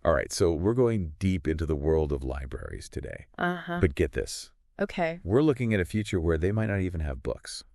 All right, so we're going deep into the world of libraries today. Uh-huh. But get this. Okay. We're looking at a future where they might not even have books.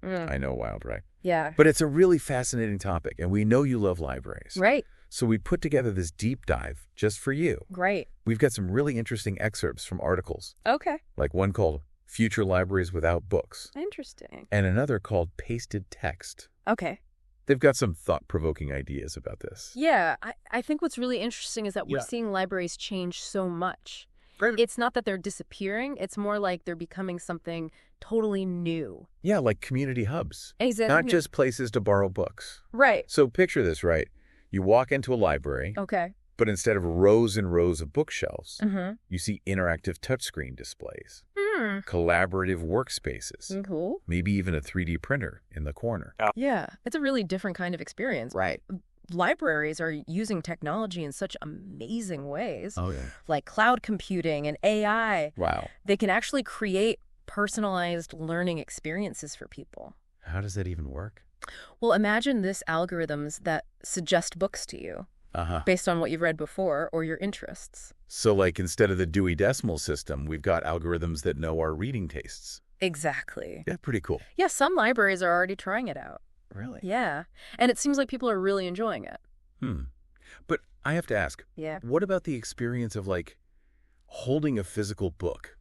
Mm. I know, wild, right? Yeah. But it's a really fascinating topic, and we know you love libraries. Right. So we put together this deep dive just for you. Great. We've got some really interesting excerpts from articles, Okay. like one called Future Libraries Without Books, Interesting. and another called Pasted Text. Okay. They've got some thought-provoking ideas about this. Yeah, I think what's really interesting is that we're Yeah. seeing libraries change so much. Right. It's not that they're disappearing. It's more like they're becoming something totally new. Yeah, like community hubs. Exactly. Not just places to borrow books. Right. So picture this, right? You walk into a library, Okay. but instead of rows and rows of bookshelves, Mm-hmm. you see interactive touchscreen displays, Hmm. collaborative workspaces, Cool. maybe even a 3D printer in the corner. Yeah, it's a really different kind of experience. Right. Libraries are using technology in such amazing ways, Oh, yeah. like cloud computing and AI. Wow. They can actually create personalized learning experiences for people. How does that even work? Well, imagine this algorithms that suggest books to you Uh-huh. based on what you've read before or your interests. So like instead of the Dewey Decimal System, we've got algorithms that know our reading tastes. Exactly. Yeah, pretty cool. Yeah, some libraries are already trying it out. Really? Yeah. And it seems like people are really enjoying it. But I have to ask, Yeah. what about the experience of like holding a physical book?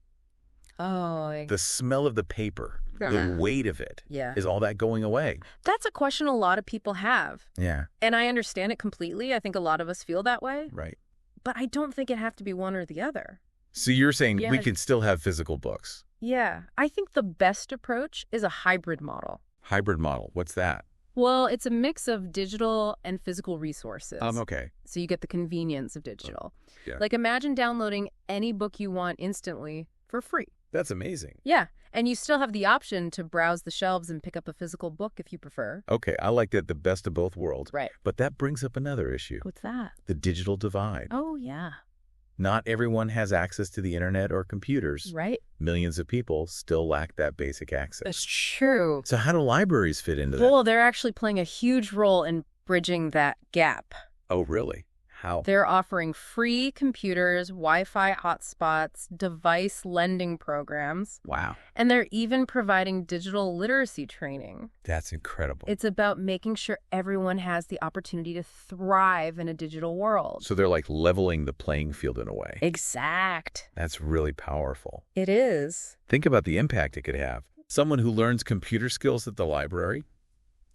Oh, The smell of the paper, Yeah. the weight of it, yeah. is all that going away? That's a question a lot of people have. Yeah, And I understand it completely. I think a lot of us feel that way. right. But I don't think it have to be one or the other. So you're saying Yeah. we can still have physical books? Yeah. I think the best approach is a hybrid model. Hybrid model, what's that? Well, it's a mix of digital and physical resources. Okay. So you get the convenience of digital. Yeah. Like imagine downloading any book you want instantly for free. That's amazing. Yeah. And you still have the option to browse the shelves and pick up a physical book if you prefer. Okay, I like that, the best of both worlds. Right. But that brings up another issue, What's that? the digital divide. Oh, yeah. Not everyone has access to the internet or computers. Right. Millions of people still lack that basic access. That's true. So how do libraries fit into that? Well, they're actually playing a huge role in bridging that gap. Oh, really? How? They're offering free computers, Wi-Fi hotspots, device lending programs, Wow. and they're even providing digital literacy training. That's incredible. It's about making sure everyone has the opportunity to thrive in a digital world. So they're like leveling the playing field in a way. Exact. That's really powerful. It is. Think about the impact it could have. Someone who learns computer skills at the library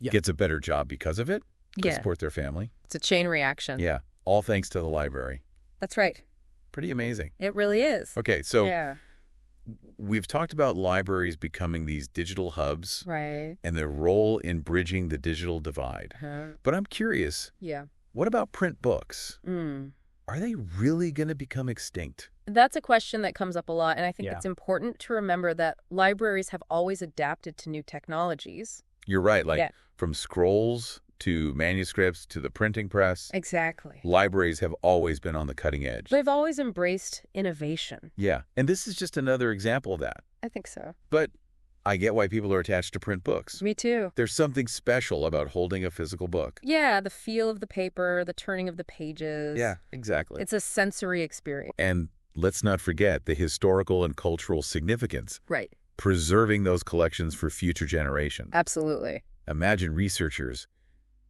gets a better job because of it to Yeah. support their family. It's a chain reaction. Yeah, all thanks to the library. That's right. Pretty amazing. It really is. Okay, so Yeah. we've talked about libraries becoming these digital hubs Right. and their role in bridging the digital divide. But I'm curious, Yeah. what about print books? Mm. Are they really going to become extinct? That's a question that comes up a lot, and I think Yeah. it's important to remember that libraries have always adapted to new technologies. You're right, like Yeah. from scrolls to manuscripts to the printing press, Exactly. libraries have always been on the cutting edge. They've always embraced innovation. Yeah, and this is just another example of that. I think so. But I get why people are attached to print books. Me too. There's something special about holding a physical book. Yeah, the feel of the paper, the turning of the pages. Yeah, exactly. It's a sensory experience. And let's not forget the historical and cultural significance, Right. preserving those collections for future generations. Absolutely. Imagine researchers,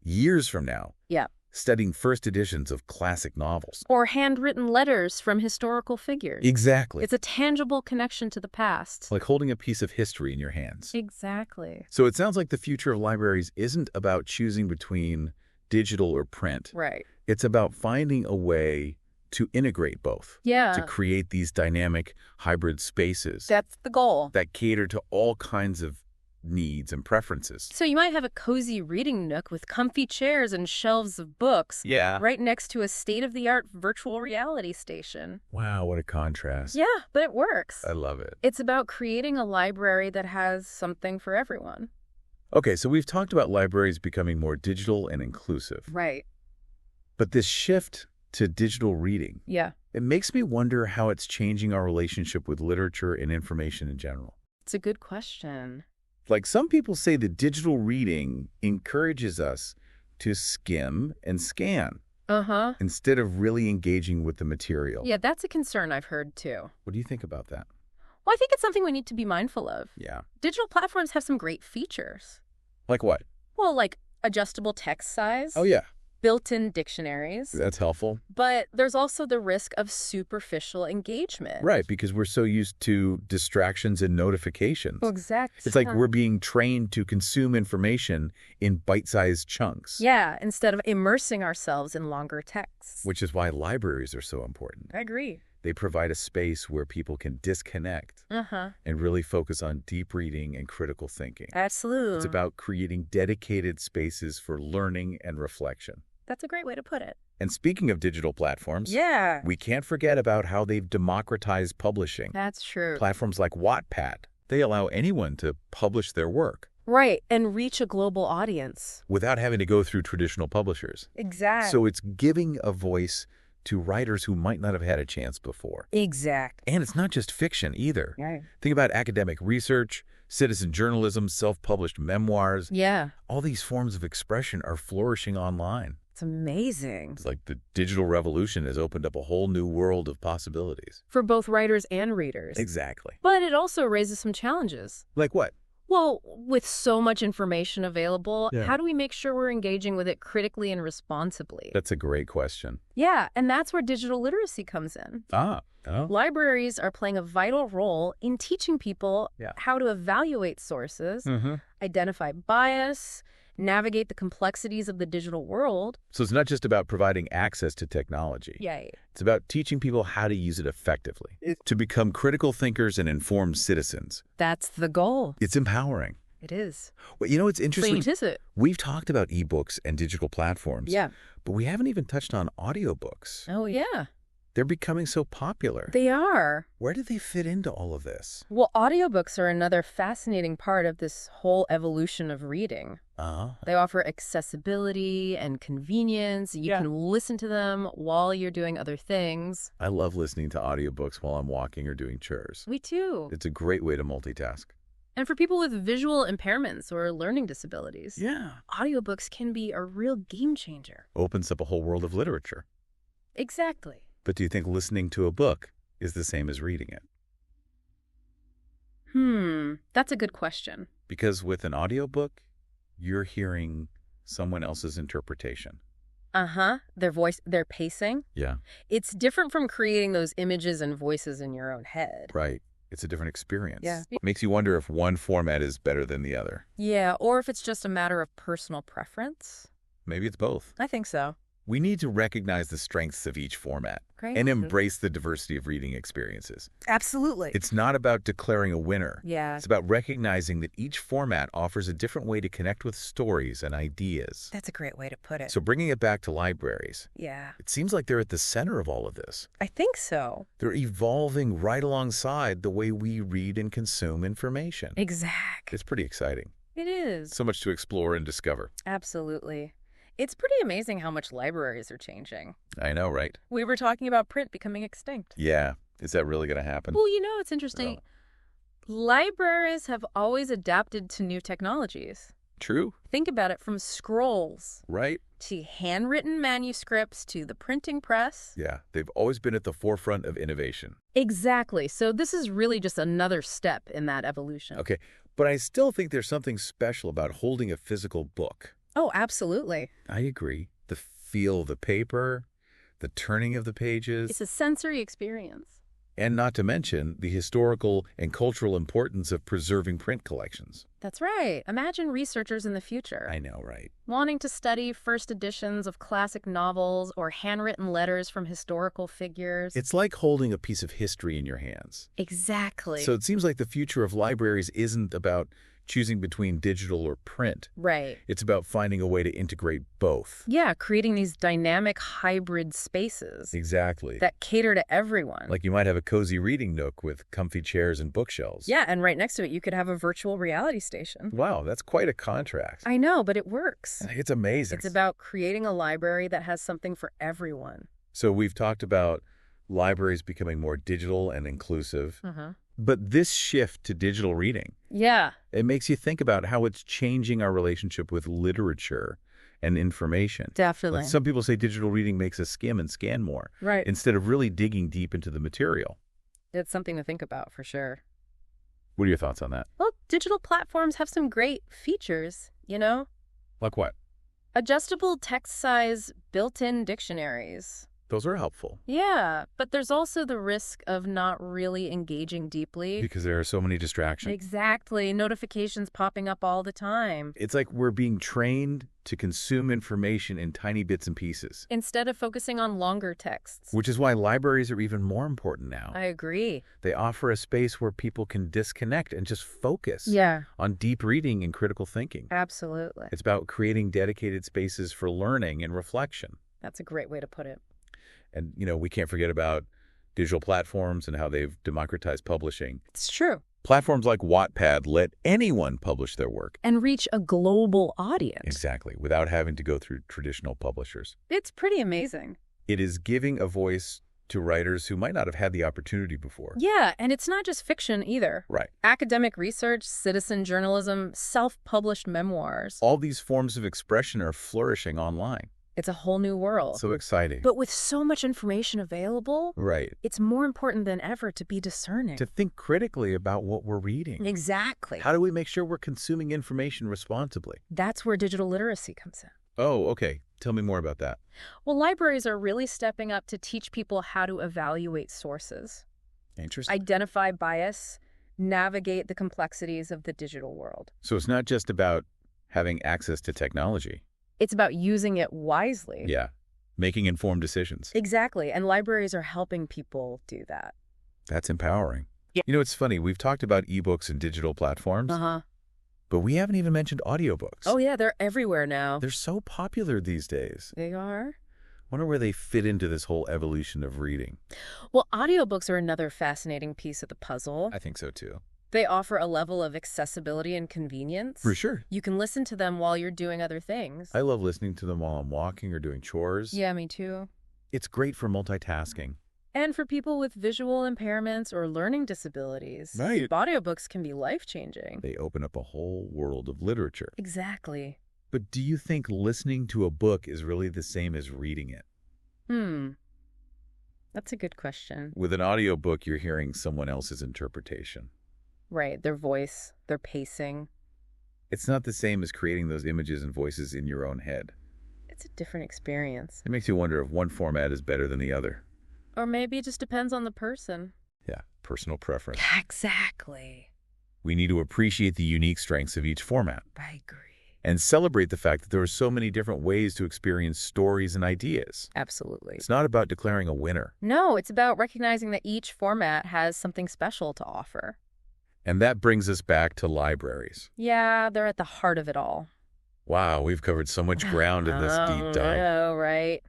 years from now, Yeah. studying first editions of classic novels. Or handwritten letters from historical figures. Exactly. It's a tangible connection to the past. Like holding a piece of history in your hands. Exactly. So it sounds like the future of libraries isn't about choosing between digital or print. Right. It's about finding a way to integrate both, Yeah. to create these dynamic hybrid spaces That's the goal. that cater to all kinds of needs and preferences. So you might have a cozy reading nook with comfy chairs and shelves of books Yeah. right next to a state-of-the-art virtual reality station. Wow, what a contrast. Yeah, but it works. I love it. It's about creating a library that has something for everyone. Okay, so we've talked about libraries becoming more digital and inclusive. Right. But this shift to digital reading, Yeah. it makes me wonder how it's changing our relationship with literature and information in general. It's a good question. Like some people say that digital reading encourages us to skim and scan. Uh-huh. instead of really engaging with the material. Yeah, that's a concern I've heard too. What do you think about that? Well, I think it's something we need to be mindful of. Yeah. Digital platforms have some great features. Like what? Well, like adjustable text size. Oh, yeah. Built-in dictionaries. That's helpful. But there's also the risk of superficial engagement. Right, because we're so used to distractions and notifications. Exactly. It's like we're being trained to consume information in bite-sized chunks. Yeah, instead of immersing ourselves in longer texts. Which is why libraries are so important. I agree. They provide a space where people can disconnect and really focus on deep reading and critical thinking. Absolutely. It's about creating dedicated spaces for learning and reflection. That's a great way to put it. And speaking of digital platforms, Yeah. we can't forget about how they've democratized publishing. That's true. Platforms like Wattpad, they allow anyone to publish their work. Right, and reach a global audience. Without having to go through traditional publishers. Exactly. So it's giving a voice to writers who might not have had a chance before. Exactly. And it's not just fiction either. Right. Think about academic research, citizen journalism, self-published memoirs. Yeah. All these forms of expression are flourishing online. It's amazing. It's like the digital revolution has opened up a whole new world of possibilities. For both writers and readers. Exactly. But it also raises some challenges. Like what? Well, with so much information available, Yeah. how do we make sure we're engaging with it critically and responsibly? That's a great question. Yeah, and that's where digital literacy comes in. Oh. Libraries are playing a vital role in teaching people how to evaluate sources, identify bias, navigate the complexities of the digital world. So it's not just about providing access to technology. Yeah. It's about teaching people how to use it effectively, to become critical thinkers and informed citizens. That's the goal. It's empowering. It is. Well, you know, it's interesting. Sweet, is it? We've talked about ebooks and digital platforms. Yeah. But we haven't even touched on audiobooks. Oh, yeah. They're becoming so popular. They are. Where do they fit into all of this? Well, audiobooks are another fascinating part of this whole evolution of reading. They offer accessibility and convenience. You can listen to them while you're doing other things. I love listening to audiobooks while I'm walking or doing chores. Me too. It's a great way to multitask. And for people with visual impairments or learning disabilities, audiobooks can be a real game changer. Opens up a whole world of literature. Exactly. But do you think listening to a book is the same as reading it? That's a good question. Because with an audiobook, you're hearing someone else's interpretation. Their voice, their pacing. Yeah. It's different from creating those images and voices in your own head. Right. It's a different experience. Yeah. Makes you wonder if one format is better than the other. Yeah, or if it's just a matter of personal preference. Maybe it's both. I think so. We need to recognize the strengths of each format and embrace the diversity of reading experiences. Absolutely. It's not about declaring a winner. Yeah. It's about recognizing that each format offers a different way to connect with stories and ideas. That's a great way to put it. So bringing it back to libraries, Yeah. it seems like they're at the center of all of this. I think so. They're evolving right alongside the way we read and consume information. Exactly. It's pretty exciting. It is. So much to explore and discover. Absolutely. It's pretty amazing how much libraries are changing. I know, right? We were talking about print becoming extinct. Yeah. Is that really going to happen? Well, you know, it's interesting. Libraries have always adapted to new technologies. True. Think about it, from scrolls Right? to handwritten manuscripts to the printing press. Yeah. They've always been at the forefront of innovation. Exactly. So this is really just another step in that evolution. Okay. But I still think there's something special about holding a physical book. Oh, absolutely. I agree. The feel of the paper, the turning of the pages. It's a sensory experience. And not to mention the historical and cultural importance of preserving print collections. That's right. Imagine researchers in the future I know, right? wanting to study first editions of classic novels or handwritten letters from historical figures. It's like holding a piece of history in your hands. Exactly. So it seems like the future of libraries isn't about choosing between digital or print. Right. It's about finding a way to integrate both. Yeah, creating these dynamic hybrid spaces Exactly. that cater to everyone. Like you might have a cozy reading nook with comfy chairs and bookshelves. Yeah, and right next to it, you could have a virtual reality station. Wow, that's quite a contrast. I know, but it works. It's amazing. It's about creating a library that has something for everyone. So we've talked about libraries becoming more digital and inclusive. But this shift to digital reading, Yeah. it makes you think about how it's changing our relationship with literature and information. Definitely. Like some people say digital reading makes us skim and scan more, Right. instead of really digging deep into the material. It's something to think about for sure. What are your thoughts on that? Well, digital platforms have some great features, you know? Like what? Adjustable text size built-in dictionaries. Those are helpful. Yeah, but there's also the risk of not really engaging deeply. Because there are so many distractions. Exactly. Notifications popping up all the time. It's like we're being trained to consume information in tiny bits and pieces. Instead of focusing on longer texts. Which is why libraries are even more important now. I agree. They offer a space where people can disconnect and just focus on deep reading and critical thinking. Absolutely. It's about creating dedicated spaces for learning and reflection. That's a great way to put it. And, we can't forget about digital platforms and how they've democratized publishing. It's true. Platforms like Wattpad let anyone publish their work. And reach a global audience. Exactly, without having to go through traditional publishers. It's pretty amazing. It is giving a voice to writers who might not have had the opportunity before. Yeah, and it's not just fiction either. Right. Academic research, citizen journalism, self-published memoirs. All these forms of expression are flourishing online. It's a whole new world. So exciting. But with so much information available, right, it's more important than ever to be discerning. To think critically about what we're reading. Exactly. How do we make sure we're consuming information responsibly? That's where digital literacy comes in. Oh, okay. Tell me more about that. Well, libraries are really stepping up to teach people how to evaluate sources. Interesting. Identify bias, navigate the complexities of the digital world. So it's not just about having access to technology. It's about using it wisely. Yeah. Making informed decisions. Exactly. And libraries are helping people do that. That's empowering. Yeah. It's funny. We've talked about ebooks and digital platforms, but we haven't even mentioned audiobooks. Oh, yeah. They're everywhere now. They're so popular these days. They are. Wonder where they fit into this whole evolution of reading. Well, audiobooks are another fascinating piece of the puzzle. I think so, too. They offer a level of accessibility and convenience. For sure. You can listen to them while you're doing other things. I love listening to them while I'm walking or doing chores. Yeah, me too. It's great for multitasking. And for people with visual impairments or learning disabilities. Right. Audiobooks can be life-changing. They open up a whole world of literature. Exactly. But do you think listening to a book is really the same as reading it? That's a good question. With an audiobook, you're hearing someone else's interpretation. Right, their voice, their pacing. It's not the same as creating those images and voices in your own head. It's a different experience. It makes you wonder if one format is better than the other. Or maybe it just depends on the person. Yeah, personal preference. Exactly. We need to appreciate the unique strengths of each format. I agree. And celebrate the fact that there are so many different ways to experience stories and ideas. Absolutely. It's not about declaring a winner. No, it's about recognizing that each format has something special to offer. And that brings us back to libraries. Yeah, they're at the heart of it all. Wow, we've covered so much ground in this deep dive. I know, right?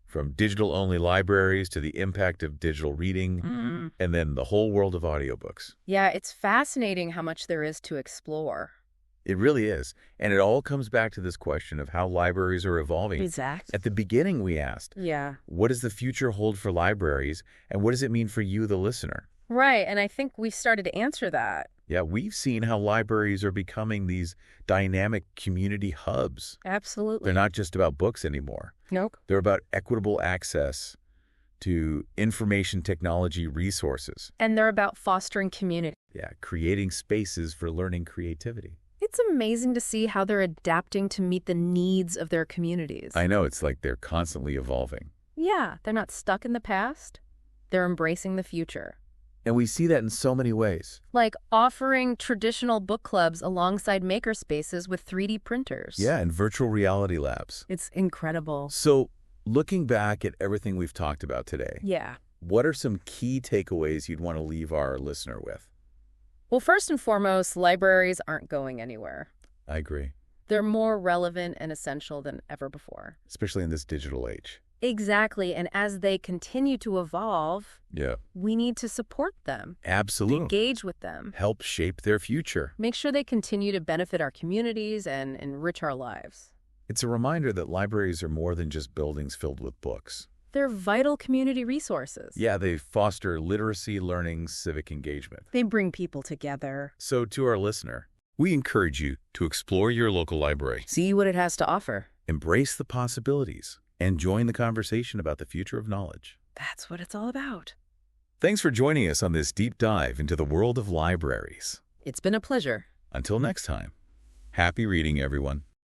From digital-only libraries to the impact of digital reading, and then the whole world of audiobooks. Yeah, it's fascinating how much there is to explore. It really is. And it all comes back to this question of how libraries are evolving. Exactly. At the beginning, we asked, what does the future hold for libraries, and what does it mean for you, the listener? Right, and I think we started to answer that. Yeah, we've seen how libraries are becoming these dynamic community hubs. Absolutely. They're not just about books anymore. Nope. They're about equitable access to information technology resources. And they're about fostering community. Yeah, creating spaces for learning creativity. It's amazing to see how they're adapting to meet the needs of their communities. I know, it's like they're constantly evolving. Yeah, they're not stuck in the past. They're embracing the future. And we see that in so many ways. Like offering traditional book clubs alongside makerspaces with 3D printers. Yeah, and virtual reality labs. It's incredible. So, looking back at everything we've talked about today, what are some key takeaways you'd want to leave our listener with? Well, first and foremost, libraries aren't going anywhere. I agree. They're more relevant and essential than ever before. Especially in this digital age. Exactly. And as they continue to evolve, we need to support them. Absolutely. Engage with them. Help shape their future. Make sure they continue to benefit our communities and enrich our lives. It's a reminder that libraries are more than just buildings filled with books. They're vital community resources. Yeah, they foster literacy, learning, civic engagement. They bring people together. So to our listener, we encourage you to explore your local library. See what it has to offer. embrace the possibilities, and join the conversation about the future of knowledge. That's what it's all about. Thanks for joining us on this deep dive into the world of libraries. It's been a pleasure. Until next time, happy reading, everyone.